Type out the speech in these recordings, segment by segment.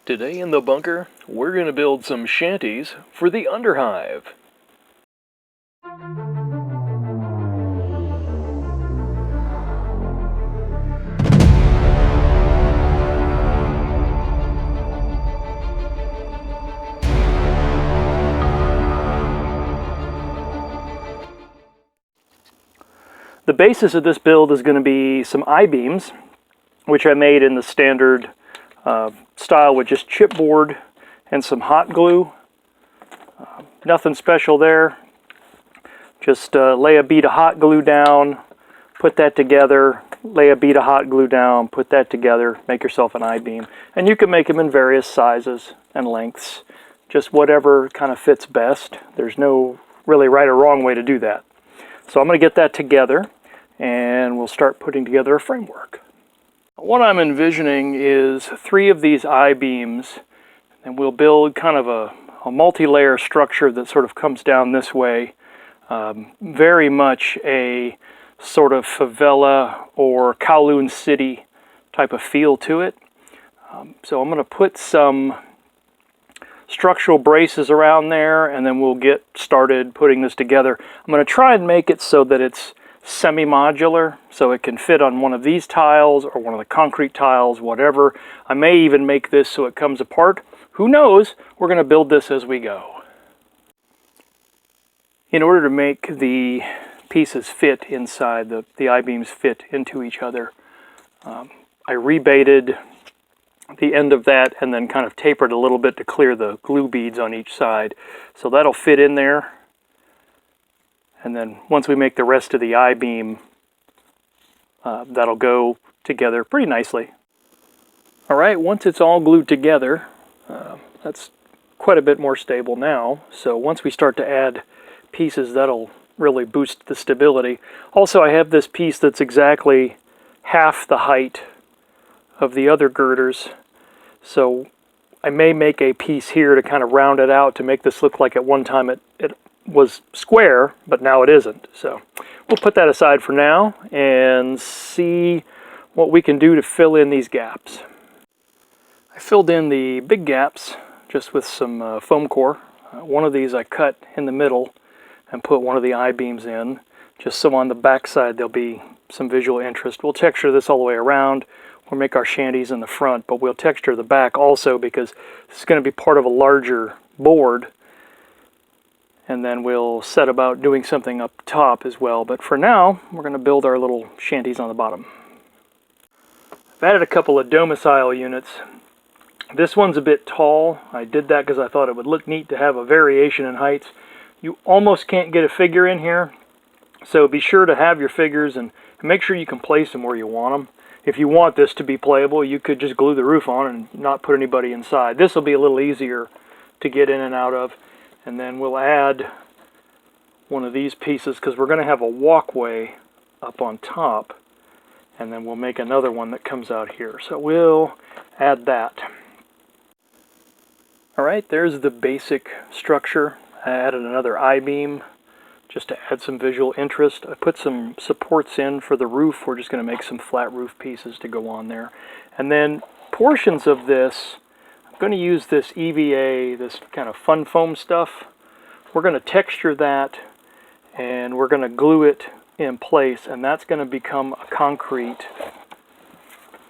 Today in the bunker, we're going to build some shanties for the Underhive. The basis of this build is going to be some I-beams, which I made in the standard style with just chipboard and some hot glue. Nothing special there. Just lay a bead of hot glue down, put that together, lay a bead of hot glue down, put that together, make yourself an I-beam. And you can make them in various sizes and lengths, just whatever kind of fits best. There's no really right or wrong way to do that. So I'm going to get that together and we'll start putting together a framework. What I'm envisioning is 3 of these I-beams, and we'll build kind of a multi-layer structure that sort of comes down this way. Very much a sort of favela or Kowloon City type of feel to it. So I'm going to put some structural braces around there, and then we'll get started putting this together. I'm going to try and make it so that it's semi-modular, so it can fit on one of these tiles or one of the concrete tiles, whatever. I may even make this so it comes apart. Who knows? We're going to build this as we go. In order to make the pieces fit inside, the I-beams fit into each other, I rebaited the end of that and then kind of tapered a little bit to clear the glue beads on each side. So that'll fit in there. And then once we make the rest of the I-beam, that'll go together pretty nicely. All right, once it's all glued together, that's quite a bit more stable now. So once we start to add pieces, that'll really boost the stability. Also, I have this piece that's exactly half the height of the other girders. So I may make a piece here to kind of round it out to make this look like at one time it was square, but now it isn't. So we'll put that aside for now and see what we can do to fill in these gaps. I filled in the big gaps just with some foam core. One of these I cut in the middle and put one of the I-beams in, just so on the back side there'll be some visual interest. We'll texture this all the way around. We'll make our shanties in the front, but we'll texture the back also because this is going to be part of a larger board. And then we'll set about doing something up top as well. But for now, we're going to build our little shanties on the bottom. I've added a couple of domicile units. This one's a bit tall. I did that because I thought it would look neat to have a variation in heights. You almost can't get a figure in here, so be sure to have your figures and make sure you can place them where you want them. If you want this to be playable, you could just glue the roof on and not put anybody inside. This will be a little easier to get in and out of. And then we'll add one of these pieces because we're going to have a walkway up on top. And then we'll make another one that comes out here. So we'll add that. All right, there's the basic structure. I added another I-beam just to add some visual interest. I put some supports in for the roof. We're just going to make some flat roof pieces to go on there. And then portions of this, I'm going to use this EVA, this kind of fun foam stuff. We're going to texture that and we're going to glue it in place, and that's going to become a concrete.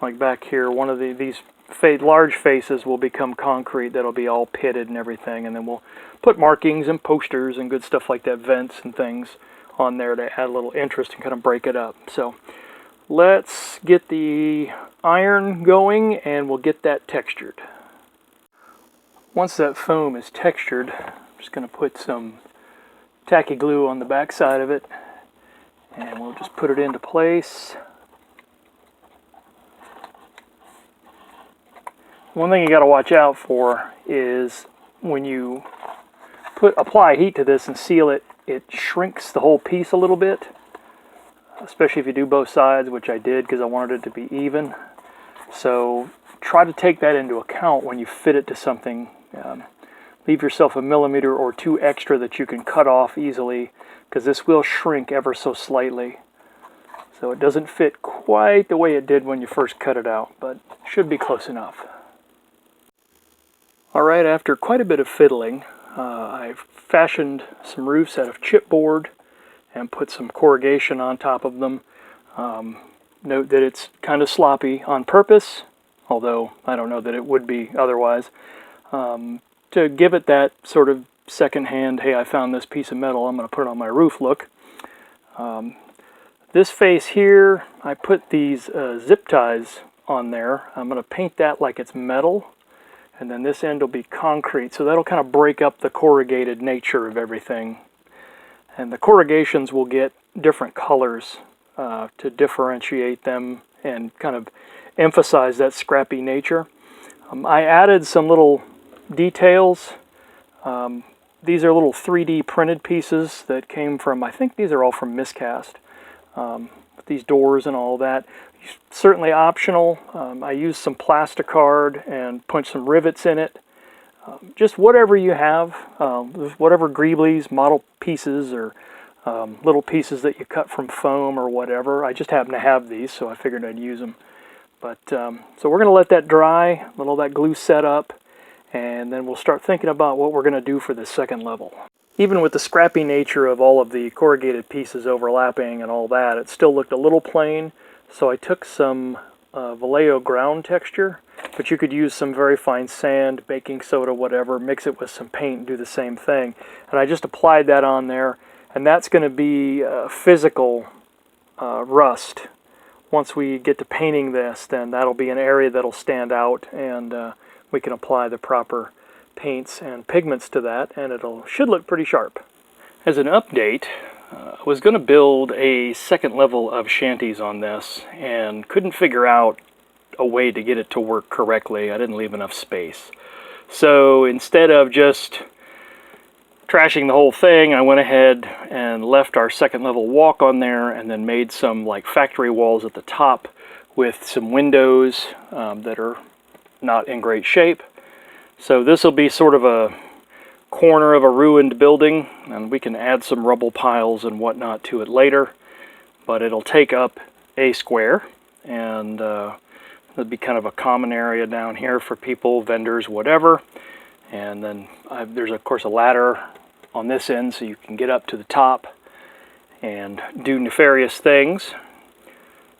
Like back here, one of these large faces will become concrete that'll be all pitted and everything, and then we'll put markings and posters and good stuff like that, vents and things on there to add a little interest and kind of break it up. So let's get the iron going and we'll get that textured. Once that foam is textured, I'm just going to put some tacky glue on the back side of it and we'll just put it into place. One thing you got to watch out for is when you apply heat to this and seal it, it shrinks the whole piece a little bit, especially if you do both sides, which I did because I wanted it to be even. So try to take that into account when you fit it to something. Leave yourself a millimeter or 2 extra that you can cut off easily, because this will shrink ever so slightly. So it doesn't fit quite the way it did when you first cut it out, but should be close enough. Alright, after quite a bit of fiddling, I've fashioned some roofs out of chipboard and put some corrugation on top of them. Note that it's kind of sloppy on purpose, although I don't know that it would be otherwise, to give it that sort of second-hand, hey, I found this piece of metal, I'm going to put it on my roof look. This face here, I put these zip ties on there. I'm going to paint that like it's metal, and then this end will be concrete, so that'll kind of break up the corrugated nature of everything. And the corrugations will get different colors to differentiate them and kind of emphasize that scrappy nature. I added some little details. These are little 3D printed pieces that came from, I think these are all from Miscast. These doors and all that. Certainly optional. I used some plasticard and punched some rivets in it. Just whatever you have, whatever greeblies, model pieces, or little pieces that you cut from foam or whatever. I just happen to have these, so I figured I'd use them. But so we're going to let that dry, let all that glue set up, and then we'll start thinking about what we're going to do for the second level. Even with the scrappy nature of all of the corrugated pieces overlapping and all that, it still looked a little plain, so I took some Vallejo ground texture, but you could use some very fine sand, baking soda, whatever, mix it with some paint and do the same thing. And I just applied that on there, and that's going to be physical rust. Once we get to painting this, then that'll be an area that'll stand out, and we can apply the proper paints and pigments to that, and should look pretty sharp. As an update, I was going to build a second level of shanties on this and couldn't figure out a way to get it to work correctly. I didn't leave enough space. So instead of just trashing the whole thing, I went ahead and left our second level walk on there and then made some like factory walls at the top with some windows that are not in great shape. So this will be sort of a corner of a ruined building, and we can add some rubble piles and whatnot to it later, but it'll take up a square, and there'll be kind of a common area down here for people, vendors, whatever. And then there's of course a ladder on this end so you can get up to the top and do nefarious things.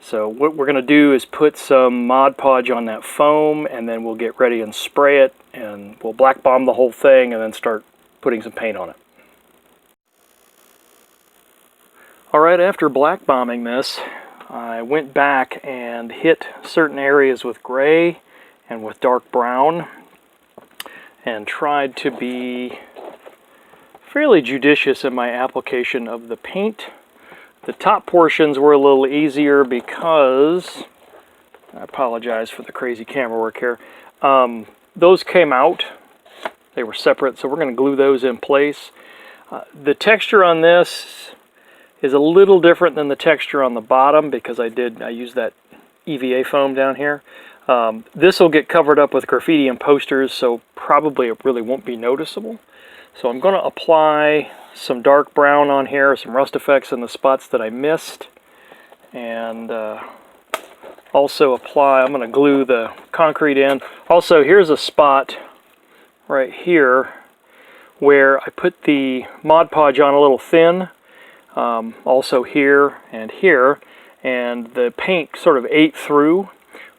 So what we're going to do is put some Mod Podge on that foam, and then we'll get ready and spray it, and we'll black bomb the whole thing and then start putting some paint on it. Alright, after black bombing this, I went back and hit certain areas with gray and with dark brown and tried to be fairly judicious in my application of the paint. The top portions were a little easier because, I apologize for the crazy camera work here, those came out. They were separate, so we're going to glue those in place. The texture on this is a little different than the texture on the bottom because I used that EVA foam down here. This will get covered up with graffiti and posters, so probably it really won't be noticeable. So I'm going to apply some dark brown on here, some rust effects in the spots that I missed, and also apply, I'm going to glue the concrete in. Also, here's a spot right here where I put the Mod Podge on a little thin, also here, and the paint sort of ate through.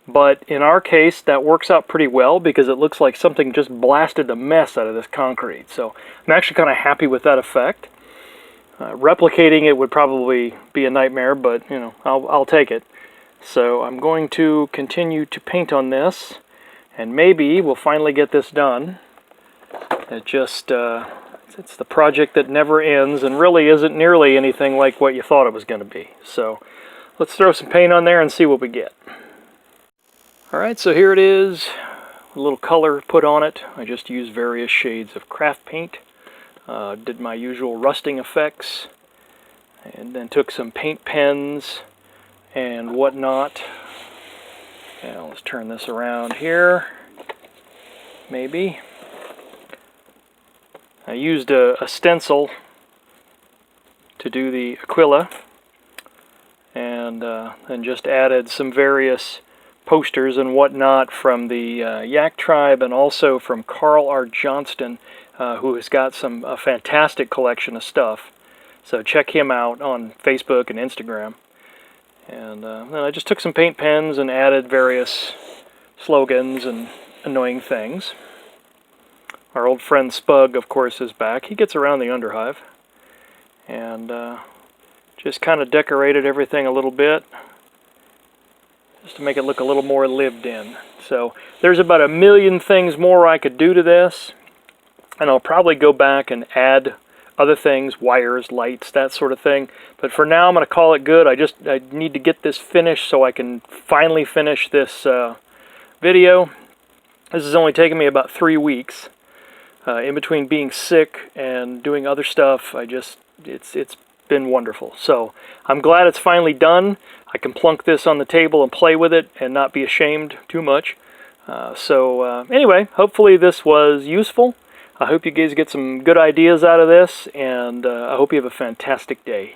But in our case, that works out pretty well because it looks like something just blasted the mess out of this concrete. So I'm actually kind of happy with that effect. Replicating it would probably be a nightmare, but you know, I'll take it. So I'm going to continue to paint on this, and maybe we'll finally get this done. It's the project that never ends and really isn't nearly anything like what you thought it was going to be. So let's throw some paint on there and see what we get. Alright, so here it is, a little color put on it. I just used various shades of craft paint, did my usual rusting effects, and then took some paint pens and whatnot. Now let's turn this around here, maybe. I used a stencil to do the Aquila, and then just added some various posters and whatnot from the Yak Tribe, and also from Carl R. Johnston, who has got a fantastic collection of stuff. So check him out on Facebook and Instagram. And then I just took some paint pens and added various slogans and annoying things. Our old friend Spug, of course, is back. He gets around the Underhive. And just kind of decorated everything a little bit, just to make it look a little more lived in. So there's about a million things more I could do to this, and I'll probably go back and add other things, wires, lights, that sort of thing. But for now, I'm going to call it good. I need to get this finished so I can finally finish this video. This has only taken me about 3 weeks. In between being sick and doing other stuff, it's been wonderful. So I'm glad it's finally done. I can plunk this on the table and play with it and not be ashamed too much. Anyway, hopefully this was useful. I hope you guys get some good ideas out of this, and I hope you have a fantastic day.